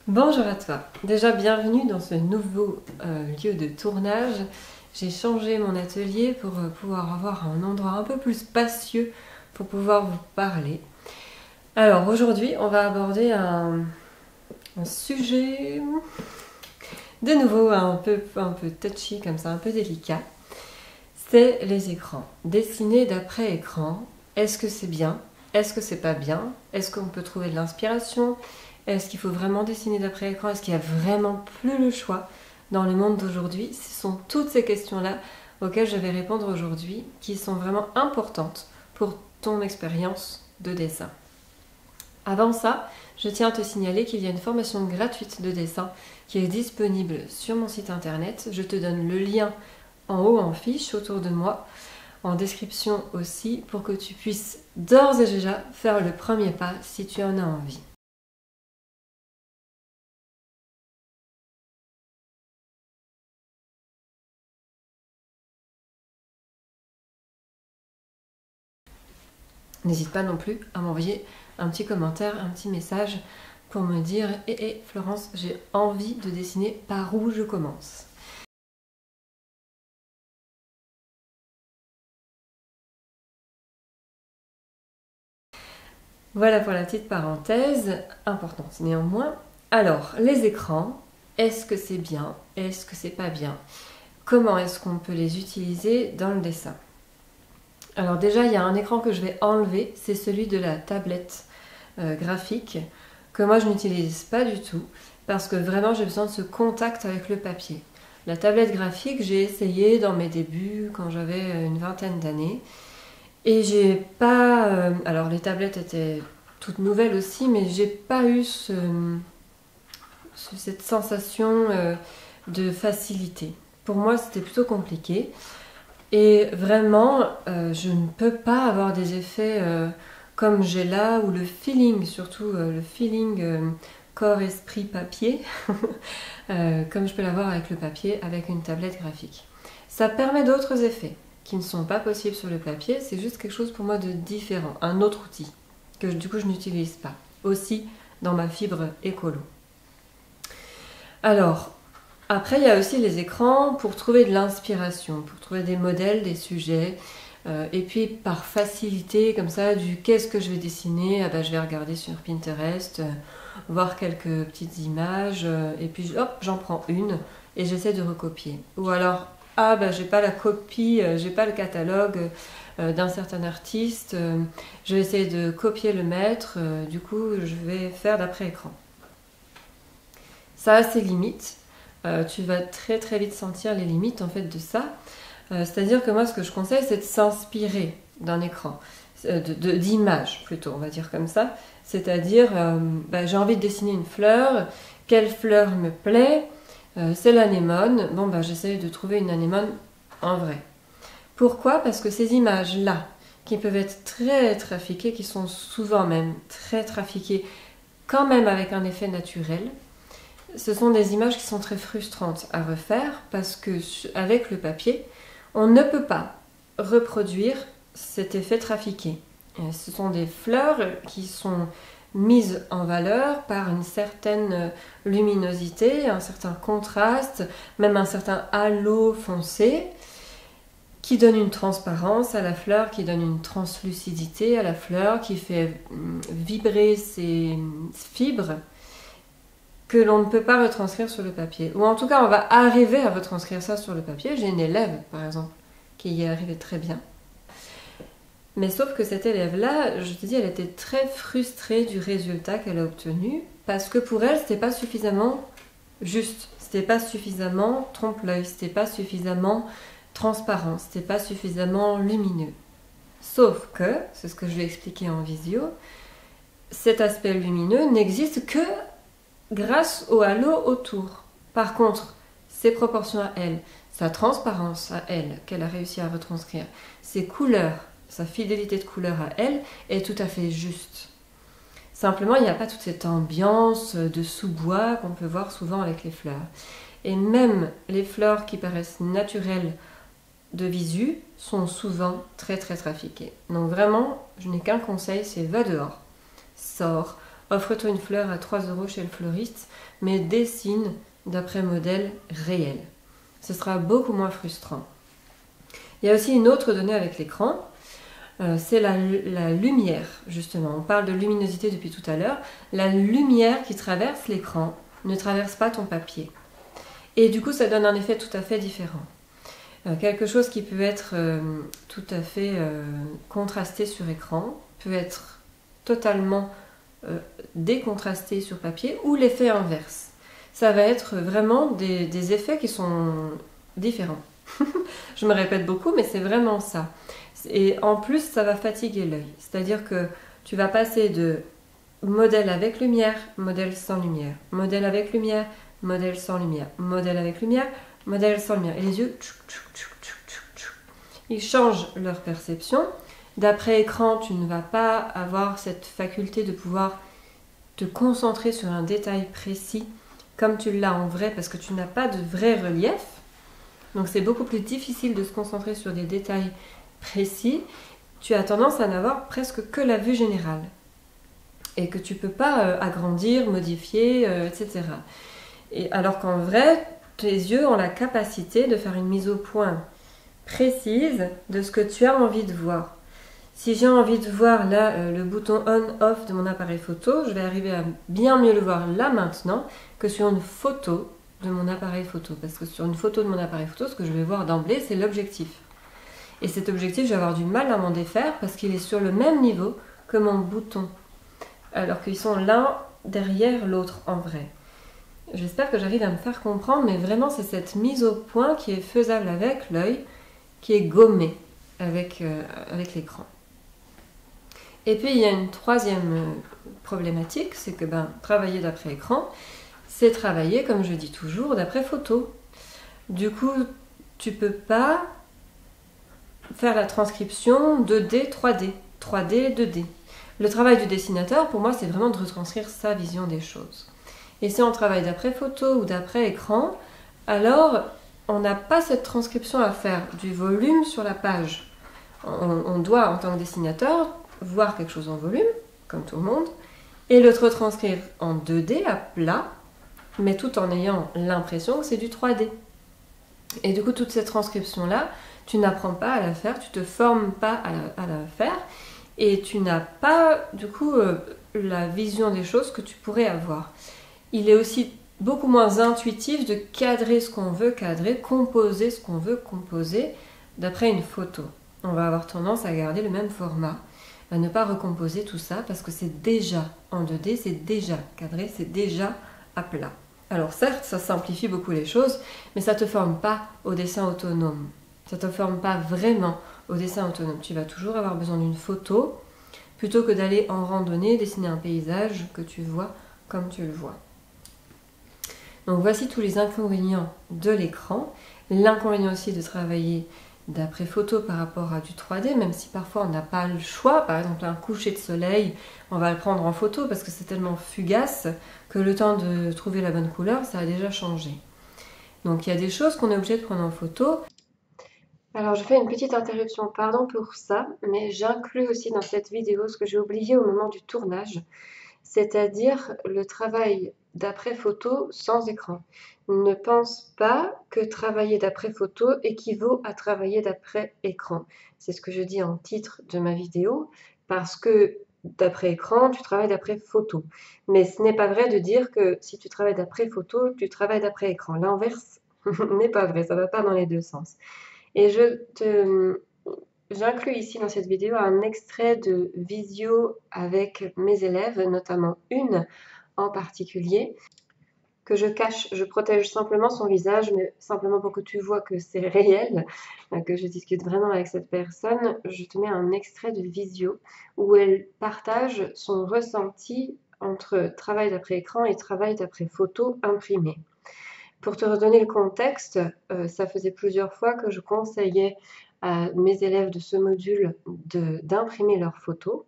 Bonjour à toi, déjà bienvenue dans ce nouveau lieu de tournage. J'ai changé mon atelier pour pouvoir avoir un endroit un peu plus spacieux pour pouvoir vous parler. Alors aujourd'hui on va aborder un sujet de nouveau un peu touchy comme ça, un peu délicat. C'est les écrans. Dessiner d'après écran, est-ce que c'est bien? Est-ce que c'est pas bien? Est-ce qu'on peut trouver de l'inspiration? Est-ce qu'il faut vraiment dessiner d'après écran? Est-ce qu'il n'y a vraiment plus le choix dans le monde d'aujourd'hui? Ce sont toutes ces questions-là auxquelles je vais répondre aujourd'hui, qui sont vraiment importantes pour ton expérience de dessin. Avant ça, je tiens à te signaler qu'il y a une formation gratuite de dessin qui est disponible sur mon site internet. Je te donne le lien en haut en fiche autour de moi, en description aussi, pour que tu puisses d'ores et déjà faire le premier pas si tu en as envie. N'hésite pas non plus à m'envoyer un petit commentaire, un petit message pour me dire « Hé Florence, j'ai envie de dessiner, par où je commence ?» Voilà pour la petite parenthèse, importante néanmoins. Alors, les écrans, est-ce que c'est bien? Est-ce que c'est pas bien? Comment est-ce qu'on peut les utiliser dans le dessin? Alors déjà, il y a un écran que je vais enlever, c'est celui de la tablette graphique, que moi je n'utilise pas du tout, parce que vraiment j'ai besoin de ce contact avec le papier. La tablette graphique, j'ai essayé dans mes débuts, quand j'avais une vingtaine d'années, et j'ai pas... alors les tablettes étaient toutes nouvelles aussi, mais j'ai pas eu cette sensation de facilité. Pour moi, c'était plutôt compliqué. Et vraiment, je ne peux pas avoir des effets comme j'ai là, ou le feeling, surtout le feeling corps, esprit, papier, comme je peux l'avoir avec le papier, avec une tablette graphique. Ça permet d'autres effets qui ne sont pas possibles sur le papier, c'est juste quelque chose pour moi de différent, un autre outil que du coup je n'utilise pas, aussi dans ma fibre écolo. Alors, après il y a aussi les écrans pour trouver de l'inspiration, pour trouver des modèles, des sujets, et puis par facilité comme ça du qu'est-ce que je vais dessiner, ah bah, je vais regarder sur Pinterest, voir quelques petites images, et puis hop, j'en prends une et j'essaie de recopier. Ou alors, ah bah j'ai pas la copie, j'ai pas le catalogue d'un certain artiste, je vais essayer de copier le maître, du coup je vais faire d'après-écran. Ça a ses limites, tu vas très très vite sentir les limites en fait de ça. C'est-à-dire que moi ce que je conseille c'est de s'inspirer d'un écran, d'images plutôt, on va dire comme ça. C'est-à-dire, bah, j'ai envie de dessiner une fleur, quelle fleur me plaît? C'est l'anémone, bon bah j'essaie de trouver une anémone en vrai. Pourquoi? Parce que ces images-là, qui peuvent être très trafiquées, qui sont souvent même très trafiquées, quand même avec un effet naturel, ce sont des images qui sont très frustrantes à refaire, parce que avec le papier, on ne peut pas reproduire cet effet trafiqué. Ce sont des fleurs qui sont mises en valeur par une certaine luminosité, un certain contraste, même un certain halo foncé, qui donne une transparence à la fleur, qui donne une translucidité à la fleur, qui fait vibrer ses fibres, que l'on ne peut pas retranscrire sur le papier. Ou en tout cas, on va arriver à retranscrire ça sur le papier. J'ai une élève, par exemple, qui y est arrivée très bien. Mais sauf que cette élève-là, je te dis, elle était très frustrée du résultat qu'elle a obtenu, parce que pour elle, c'était pas suffisamment juste, c'était pas suffisamment trompe-l'œil, c'était pas suffisamment transparent, c'était pas suffisamment lumineux. Sauf que, c'est ce que je vais expliquer en visio, cet aspect lumineux n'existe que grâce au halo autour. Par contre, ses proportions à elle, sa transparence à elle, qu'elle a réussi à retranscrire, ses couleurs, sa fidélité de couleur à elle, est tout à fait juste. Simplement, il n'y a pas toute cette ambiance de sous-bois qu'on peut voir souvent avec les fleurs. Et même les fleurs qui paraissent naturelles de visu sont souvent très très trafiquées. Donc vraiment, je n'ai qu'un conseil, c'est va dehors, sors, offre-toi une fleur à 3 € chez le fleuriste, mais dessine d'après modèle réel. Ce sera beaucoup moins frustrant. Il y a aussi une autre donnée avec l'écran, c'est la lumière, justement. On parle de luminosité depuis tout à l'heure. La lumière qui traverse l'écran ne traverse pas ton papier. Et du coup, ça donne un effet tout à fait différent. Quelque chose qui peut être tout à fait contrasté sur écran peut être totalement décontrasté sur papier, ou l'effet inverse. Ça va être vraiment des effets qui sont différents. Je me répète beaucoup, mais c'est vraiment ça. Et en plus, ça va fatiguer l'œil. C'est-à-dire que tu vas passer de modèle avec lumière, modèle sans lumière, modèle avec lumière, modèle sans lumière, modèle avec lumière, modèle sans lumière. Et les yeux, ils changent leur perception. D'après écran, tu ne vas pas avoir cette faculté de pouvoir te concentrer sur un détail précis comme tu l'as en vrai, parce que tu n'as pas de vrai relief. Donc c'est beaucoup plus difficile de se concentrer sur des détails précis. Tu as tendance à n'avoir presque que la vue générale et que tu ne peux pas agrandir, modifier, etc. Et alors qu'en vrai, tes yeux ont la capacité de faire une mise au point précise de ce que tu as envie de voir. Si j'ai envie de voir là le bouton on-off de mon appareil photo, je vais arriver à bien mieux le voir là maintenant que sur une photo de mon appareil photo. Parce que sur une photo de mon appareil photo, ce que je vais voir d'emblée, c'est l'objectif. Et cet objectif, je vais avoir du mal à m'en défaire parce qu'il est sur le même niveau que mon bouton. Alors qu'ils sont l'un derrière l'autre en vrai. J'espère que j'arrive à me faire comprendre, mais vraiment c'est cette mise au point qui est faisable avec l'œil, qui est gommée avec l'écran. Et puis il y a une troisième problématique, c'est que travailler d'après écran, c'est travailler, comme je dis toujours, d'après photo. Du coup, tu peux pas faire la transcription 2D, 3D, 3D, 2D. Le travail du dessinateur, pour moi, c'est vraiment de retranscrire sa vision des choses. Et si on travaille d'après photo ou d'après écran, alors on n'a pas cette transcription à faire du volume sur la page. On doit, en tant que dessinateur, voir quelque chose en volume, comme tout le monde, et le retranscrire en 2D à plat, mais tout en ayant l'impression que c'est du 3D. Et du coup, toute cette transcription-là, tu n'apprends pas à la faire, tu ne te formes pas à la faire, et tu n'as pas, du coup, la vision des choses que tu pourrais avoir. Il est aussi beaucoup moins intuitif de cadrer ce qu'on veut cadrer, composer ce qu'on veut composer d'après une photo. On va avoir tendance à garder le même format, à ne pas recomposer tout ça parce que c'est déjà en 2D, c'est déjà cadré, c'est déjà à plat. Alors certes, ça simplifie beaucoup les choses, mais ça ne te forme pas au dessin autonome. Ça ne te forme pas vraiment au dessin autonome. Tu vas toujours avoir besoin d'une photo plutôt que d'aller en randonnée, dessiner un paysage que tu vois comme tu le vois. Donc voici tous les inconvénients de l'écran. L'inconvénient aussi de travailler d'après photo par rapport à du 3D, même si parfois on n'a pas le choix. Par exemple, un coucher de soleil, on va le prendre en photo parce que c'est tellement fugace que le temps de trouver la bonne couleur, ça a déjà changé. Donc il y a des choses qu'on est obligé de prendre en photo. Alors je fais une petite interruption, pardon pour ça, mais j'inclus aussi dans cette vidéo ce que j'ai oublié au moment du tournage, c'est-à-dire le travail d'après photo sans écran. Ne pense pas que travailler d'après photo équivaut à travailler d'après écran. C'est ce que je dis en titre de ma vidéo, parce que d'après écran, tu travailles d'après photo. Mais ce n'est pas vrai de dire que si tu travailles d'après photo, tu travailles d'après écran. L'inverse n'est pas vrai, ça ne va pas dans les deux sens. Et j'inclus ici dans cette vidéo un extrait de visio avec mes élèves, notamment une en particulier, que je cache, je protège simplement son visage, mais simplement pour que tu vois que c'est réel, que je discute vraiment avec cette personne. Je te mets un extrait de visio où elle partage son ressenti entre travail d'après écran et travail d'après photo imprimée. Pour te redonner le contexte, ça faisait plusieurs fois que je conseillais à mes élèves de ce module d'imprimer leurs photos.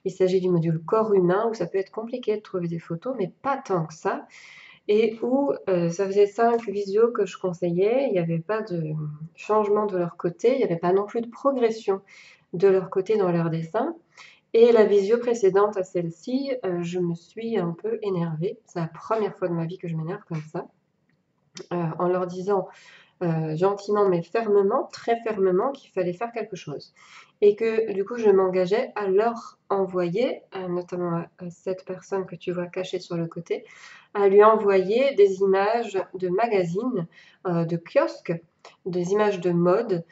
Il s'agit du module corps humain où ça peut être compliqué de trouver des photos, mais pas tant que ça. Et où ça faisait 5 visios que je conseillais, il n'y avait pas de changement de leur côté, il n'y avait pas non plus de progression de leur côté dans leur dessin. Et la visio précédente à celle-ci, je me suis un peu énervée. C'est la première fois de ma vie que je m'énerve comme ça, en leur disant gentiment mais fermement, très fermement, qu'il fallait faire quelque chose. Et que du coup, je m'engageais à leur envoyer, notamment à cette personne que tu vois cachée sur le côté, à lui envoyer des images de magazines, de kiosques, des images de mode,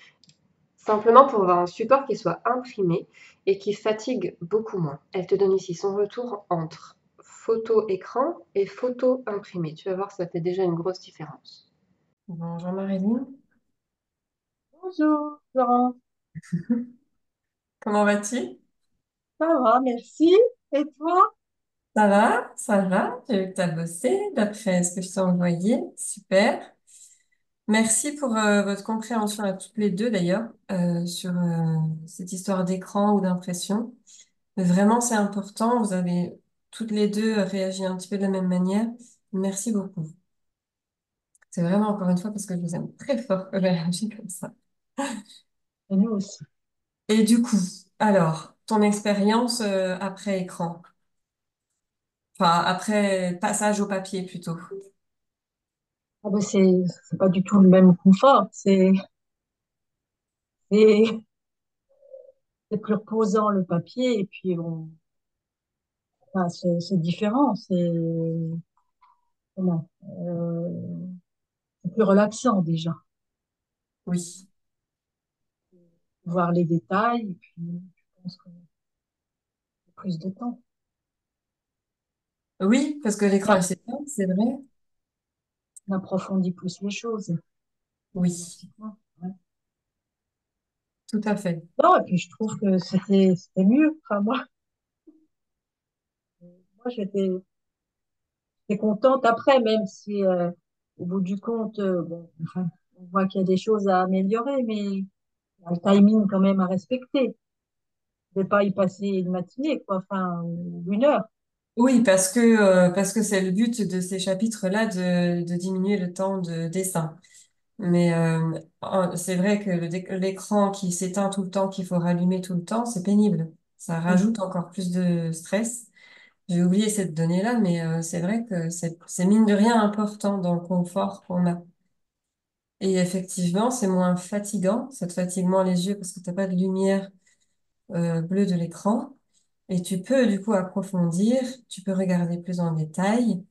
simplement pour avoir un support qui soit imprimé et qui fatigue beaucoup moins. Elle te donne ici son retour entre photo écran et photo imprimée. Tu vas voir, ça fait déjà une grosse différence. Bonjour Marilyn. Bonjour, Florence. Comment vas-tu? Ça va, merci. Et toi? Ça va, j'ai vu que tu as bossé d'après ce que je t'ai envoyé. Super. Merci pour votre compréhension à toutes les deux d'ailleurs sur cette histoire d'écran ou d'impression. Vraiment, c'est important. Vous avez toutes les deux réagi un petit peu de la même manière. Merci beaucoup. C'est vraiment encore une fois parce que je vous aime très fort que j'ai réagi comme ça. Et nous aussi. Et du coup, alors, ton expérience après écran, enfin après passage au papier plutôt. Ah ben c'est pas du tout le même confort. C'est c'est plus reposant le papier et puis enfin, c'est différent. Comment, c'est plus relaxant déjà. Oui. Voir les détails et puis je pense qu'on a plus de temps. Oui, parce que l'écran est Là, s'éteint, c'est vrai. on approfondit plus les choses Oui, automatiquement. Ouais. tout à fait. Non, et puis je trouve que c'était mieux. Enfin moi j'étais contente après, même si au bout du compte, bon, enfin, on voit qu'il y a des choses à améliorer, mais il y a le timing quand même à respecter. Ne pas y passer une matinée, quoi, enfin, ou une heure. Oui, parce que c'est le but de ces chapitres-là de diminuer le temps de dessin. Mais c'est vrai que l'écran qui s'éteint tout le temps, qu'il faut rallumer tout le temps, c'est pénible. Ça Oui, rajoute encore plus de stress. J'ai oublié cette donnée-là, mais c'est vrai que c'est mine de rien important dans le confort qu'on a. Et effectivement, c'est moins fatigant. Ça te fatigue moins les yeux parce que t'as pas de lumière bleue de l'écran. Et tu peux du coup approfondir, tu peux regarder plus en détail.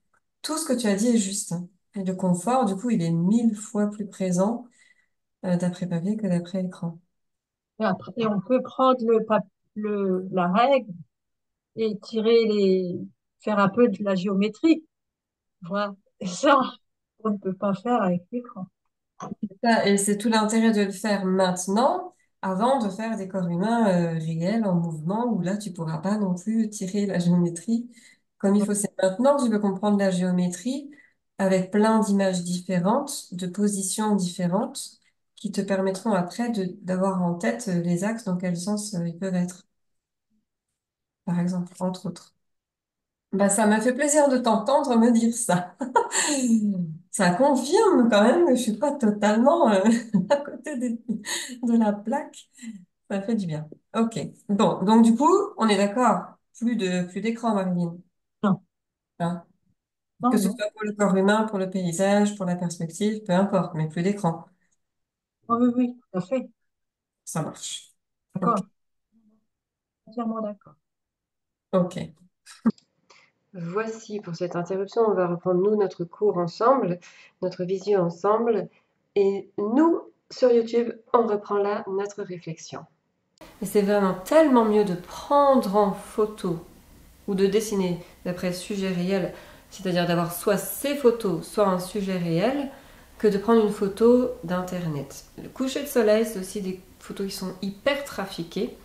Tout ce que tu as dit est juste, hein. Et le confort, du coup, il est 1000 fois plus présent d'après papier que d'après écran. et après, et on peut prendre la règle et faire un peu de la géométrie. Voilà. Et ça, on ne peut pas faire avec l'écran. Et c'est tout l'intérêt de le faire maintenant, avant de faire des corps humains réels en mouvement, où là, tu pourras pas non plus tirer la géométrie comme il faut. C'est maintenant que tu peux comprendre la géométrie avec plein d'images différentes, de positions différentes, qui te permettront après d'avoir en tête les axes dans quel sens ils peuvent être, par exemple, entre autres. Bah, ça m'a fait plaisir de t'entendre me dire ça. Ça confirme quand même que je suis pas totalement à côté de la plaque. Ça fait du bien. Ok. Bon, donc du coup, on est d'accord. Plus d'écran, Marilyn. Non, Hein. Que non, ce non. soit pour le corps humain, pour le paysage, pour la perspective, peu importe, mais plus d'écran. Ah oui, oui, tout à fait. Ça marche. Ok. D'accord. Entièrement d'accord. Ok. Voici pour cette interruption, on va reprendre nous notre cours ensemble, notre visio ensemble, et nous sur YouTube, on reprend là notre réflexion. Et c'est vraiment tellement mieux de prendre en photo ou de dessiner d'après sujet réel, c'est-à-dire d'avoir soit ses photos, soit un sujet réel, que de prendre une photo d'internet. Le coucher de soleil, c'est aussi des photos qui sont hyper trafiquées,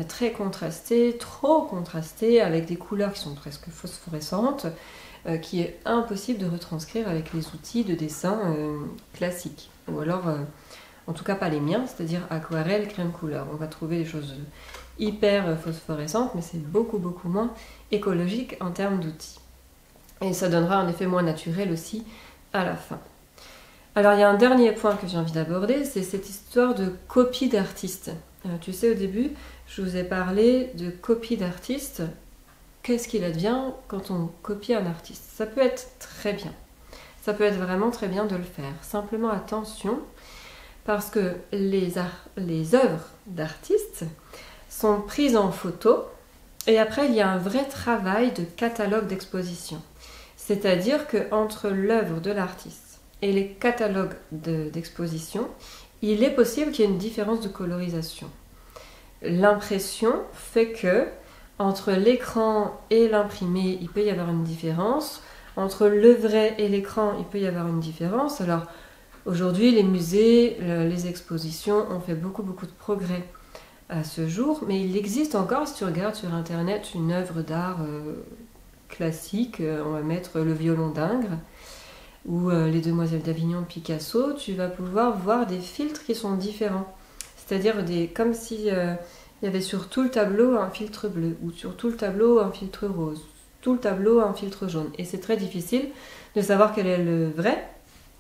très contrastées, trop contrastées, avec des couleurs qui sont presque phosphorescentes, qui est impossible de retranscrire avec les outils de dessin classiques. Ou alors, en tout cas pas les miens, c'est-à-dire aquarelle, crème couleur. On va trouver des choses hyper phosphorescentes, mais c'est beaucoup beaucoup moins écologique en termes d'outils. Et ça donnera un effet moins naturel aussi à la fin. Alors il y a un dernier point que j'ai envie d'aborder, c'est cette histoire de copie d'artiste. Tu sais, au début, je vous ai parlé de copie d'artiste. Qu'est-ce qu'il advient quand on copie un artiste? Ça peut être très bien. Ça peut être vraiment très bien de le faire. Simplement attention, parce que les œuvres d'artistes sont prises en photo et après il y a un vrai travail de catalogue d'exposition. C'est-à-dire qu'entre l'œuvre de l'artiste et les catalogues d'exposition, il est possible qu'il y ait une différence de colorisation. L'impression fait que entre l'écran et l'imprimé, il peut y avoir une différence. Entre le vrai et l'écran, il peut y avoir une différence. Alors aujourd'hui, les musées, les expositions ont fait beaucoup de progrès à ce jour, mais il existe encore, si tu regardes sur internet, une œuvre d'art classique, on va mettre le violon d'Ingres ou les Demoiselles d'Avignon de Picasso, tu vas pouvoir voir des filtres qui sont différents. C'est-à-dire comme si il y avait sur tout le tableau un filtre bleu, ou sur tout le tableau un filtre rose, tout le tableau un filtre jaune. Et c'est très difficile de savoir quel est le vrai,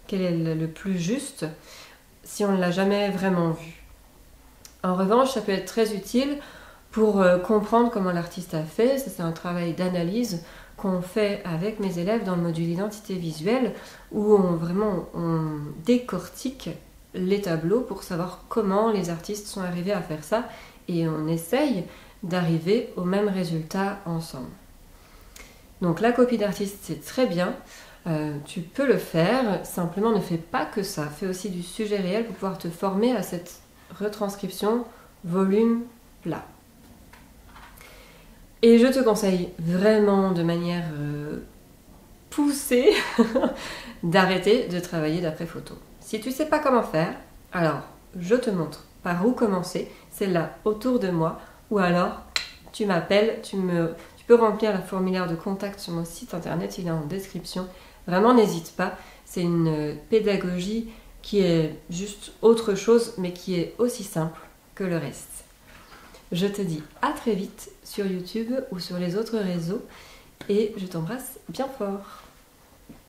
quel est le plus juste, si on ne l'a jamais vraiment vu. En revanche, ça peut être très utile pour comprendre comment l'artiste a fait. C'est un travail d'analyse qu'on fait avec mes élèves dans le module identité visuelle, où on décortique les tableaux pour savoir comment les artistes sont arrivés à faire ça, et on essaye d'arriver au même résultat ensemble. Donc la copie d'artiste, c'est très bien, tu peux le faire, simplement ne fais pas que ça, fais aussi du sujet réel pour pouvoir te former à cette retranscription volume plat. Et je te conseille vraiment de manière poussée d'arrêter de travailler d'après photo. Si tu ne sais pas comment faire, alors je te montre par où commencer, c'est là autour de moi, ou alors tu m'appelles, tu peux remplir le formulaire de contact sur mon site internet, il est en description. Vraiment n'hésite pas, c'est une pédagogie qui est juste autre chose, mais qui est aussi simple que le reste. Je te dis à très vite sur YouTube ou sur les autres réseaux et je t'embrasse bien fort.